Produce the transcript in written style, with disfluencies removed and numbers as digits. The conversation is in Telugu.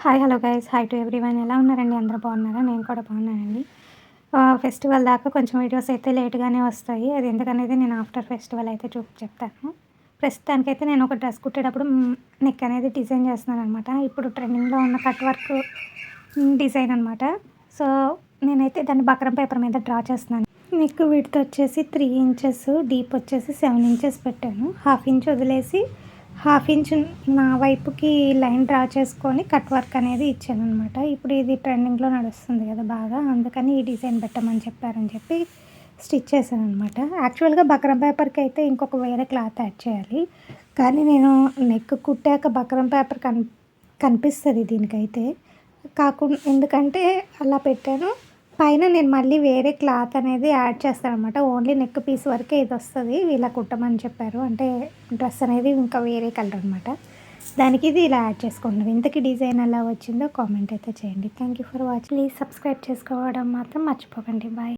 Hi hello guys hi to everyone. ఎలా ఉన్నారండి? అందరూ బాగున్నారా? నేను కూడా బాగున్నానండి. ఫెస్టివల్ దాకా కొంచెం వీడియోస్ అయితే లేట్గానే వస్తాయి. అది ఎందుకనేది నేను ఆఫ్టర్ ఫెస్టివల్ అయితే చెప్తాను. ప్రస్తుతానికైతే నేను ఒక డ్రెస్ కుట్టేటప్పుడు నెక్ అనేది డిజైన్ చేస్తున్నాను అనమాట. ఇప్పుడు ట్రెండింగ్లో ఉన్న కట్ వర్క్ డిజైన్ అనమాట. సో నేనైతే దాన్ని బక్రం పేపర్ మీద డ్రా చేస్తున్నాను. నెక్ విడ్త్ వచ్చేసి 3 ఇంచెస్, డీప్ వచ్చేసి 7 ఇంచెస్ పెట్టాను. హాఫ్ ఇంచ్ వదిలేసి హాఫ్ ఇంచ్ నా వైపుకి లైన్ డ్రా చేసుకొని కట్ వర్క్ అనేది ఇచ్చాను అనమాట. ఇప్పుడు ఇది ట్రెండింగ్లో నడుస్తుంది కదా బాగా, అందుకని ఈ డిజైన్ పెట్టమని చెప్పారని చెప్పి స్టిచ్ చేశాను అనమాట. యాక్చువల్గా బక్రం పేపర్కి అయితే ఇంకొక వేరే క్లాత్ యాడ్ చేయాలి, కానీ నేను నెక్ కుట్టాక బక్రం పేపర్ కనిపిస్తుంది దీనికైతే. కాకుండా ఎందుకంటే అలా పెట్టాను. పైన నేను మళ్ళీ వేరే క్లాత్ అనేది యాడ్ చేస్తాను అనమాట. ఓన్లీ నెక్ పీస్ వరకే ఇది వస్తుంది, ఇలా కుట్టమని చెప్పారు. అంటే డ్రెస్ అనేది ఇంకా వేరే కలర్ అనమాట, దానికి ఇది ఇలా యాడ్ చేసుకుంటున్నాను. ఇంతకీ డిజైన్ ఎలా వచ్చిందో కామెంట్ అయితే చేయండి. Thank you for watching. Please subscribe చేసుకోవడం మాత్రం మర్చిపోకండి. బాయ్.